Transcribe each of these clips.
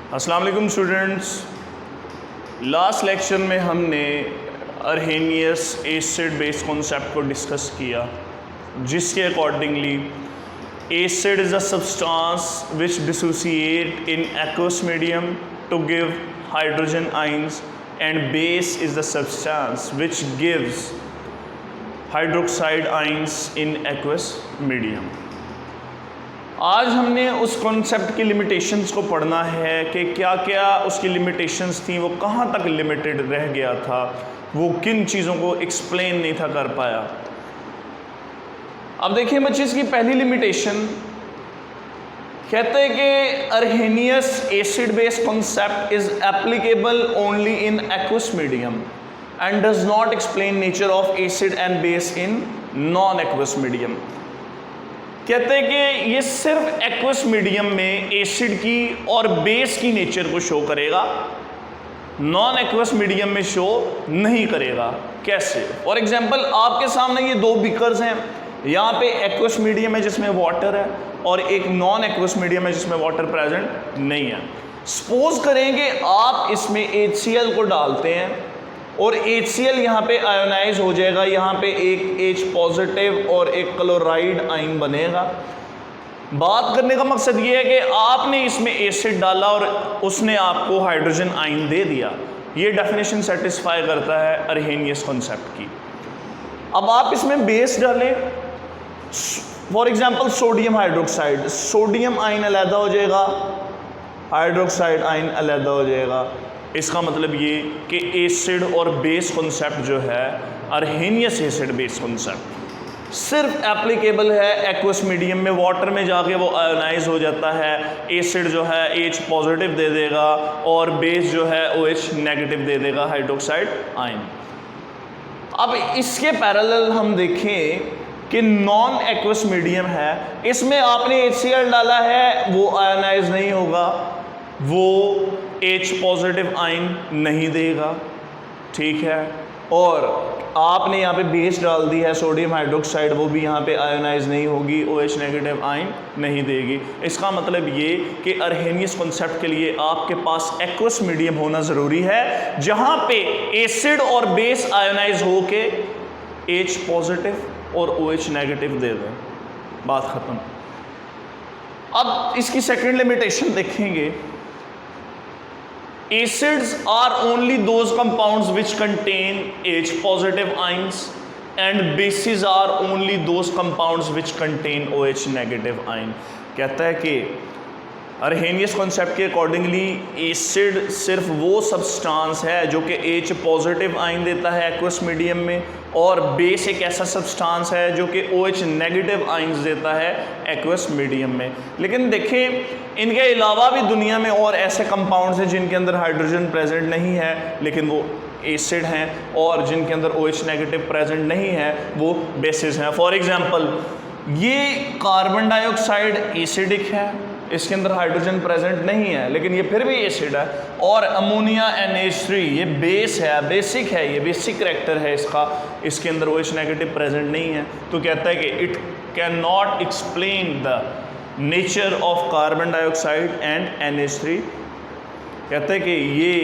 अस्सलाम वालेकुम students. Last lecture में हमने अर्हेनियस एसिड बेस कॉन्सेप्ट को डिस्कस किया, जिसके accordingly acid is a substance which dissociate in aqueous medium to give hydrogen ions and base is the substance which gives hydroxide ions in aqueous medium. आज हमने उस concept की limitations को पढ़ना है कि क्या क्या उसकी लिमिटेशंस थी, वो कहाँ तक लिमिटेड रह गया था, वो किन चीज़ों को एक्सप्लेन नहीं था कर पाया। अब देखिए बच्चे, इसकी पहली लिमिटेशन कहते हैं कि Arrhenius acid base concept is applicable only in aqueous medium and does not explain nature of acid and base in non aqueous medium. कहते हैं कि ये सिर्फ एक्वस मीडियम में एसिड की और बेस की नेचर को शो करेगा, नॉन एक्वस मीडियम में शो नहीं करेगा। कैसे? फॉर एग्जांपल आपके सामने ये दो बीकर्स हैं, यहाँ पे एक्वस मीडियम है जिसमें वाटर है और एक नॉन एक्वस मीडियम है जिसमें वाटर प्रेजेंट नहीं है। सपोज करेंगे आप इसमें HCl को डालते हैं और HCl यहाँ पे आयोनाइज हो जाएगा, यहाँ पे एक H पॉजिटिव और एक क्लोराइड आयन बनेगा। बात करने का मकसद ये है कि आपने इसमें एसिड डाला और उसने आपको हाइड्रोजन आयन दे दिया। ये डेफिनेशन सेटिस्फाई करता है अर्हेनियस कॉन्सेप्ट की। अब आप इसमें बेस डालें, for example sodium hydroxide, sodium ion अलग हो जाएगा, हाइड्रोक्साइड आयन अलग हो जाएगा। इसका मतलब ये कि एसिड और बेस कॉन्सेप्ट जो है, अर्हेनियस एसिड बेस कॉन्सेप्ट सिर्फ एप्लीकेबल है एक्वस मीडियम में। वाटर में जाके वो आयोनाइज हो जाता है, एसिड जो है H पॉजिटिव दे देगा और बेस जो है OH नेगेटिव दे देगा, हाइड्रोक्साइड आयन। अब इसके पैरेलल हम देखें कि नॉन एक्वस मीडियम है, इसमें आपने HCl डाला है, वो आयोनाइज नहीं होगा, वो H पॉजिटिव आयन नहीं देगा, ठीक है। और आपने यहाँ पे बेस डाल दी है सोडियम हाइड्रोक्साइड, वो भी यहाँ पे आयोनाइज नहीं होगी, OH नेगेटिव आयन नहीं देगी। इसका मतलब ये कि अर्हेनियस कॉन्सेप्ट के लिए आपके पास एक्वस मीडियम होना ज़रूरी है, जहाँ पे एसिड और बेस आयोनाइज हो के H पॉजिटिव और OH नेगेटिव दे दें, बात ख़त्म। अब इसकी सेकेंड लिमिटेशन देखेंगे। Acids are only those compounds which contain H positive ions and bases are only those compounds which contain OH negative ion। कहता है कि अर्हेनियस कॉन्सेप्ट के अकॉर्डिंगली एसिड सिर्फ वो सब्सटेंस है जो कि H पॉजिटिव आयन देता है एक्वस मीडियम में, और बेस एक ऐसा सब्सटेंस है जो कि OH नेगेटिव आयंस देता है एक्वस मीडियम में। लेकिन देखें, इनके अलावा भी दुनिया में और ऐसे कंपाउंड्स हैं जिनके अंदर हाइड्रोजन प्रेजेंट नहीं है लेकिन वो एसिड हैं, और जिनके अंदर OH नेगेटिव प्रेजेंट नहीं है वो बेसिस हैं। फॉर एग्जांपल ये कार्बन डाइऑक्साइड एसिडिक है, इसके अंदर हाइड्रोजन प्रेजेंट नहीं है लेकिन ये फिर भी एसिड है। और अमोनिया NH3 ये बेस है, बेसिक है, ये बेसिक करैक्टर है इसका, इसके अंदर OH नेगेटिव प्रेजेंट नहीं है। तो कहता है कि it can not explain the nature of carbon dioxide and NH3। कहते हैं कि ये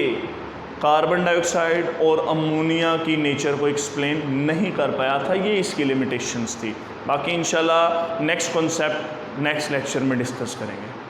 कार्बन डाइऑक्साइड और अमोनिया की नेचर को एक्सप्लेन नहीं कर पाया था, ये इसकी लिमिटेशंस थी। बाकी इंशाल्लाह नेक्स्ट कॉन्सेप्ट नेक्स्ट लेक्चर में डिस्कस करेंगे।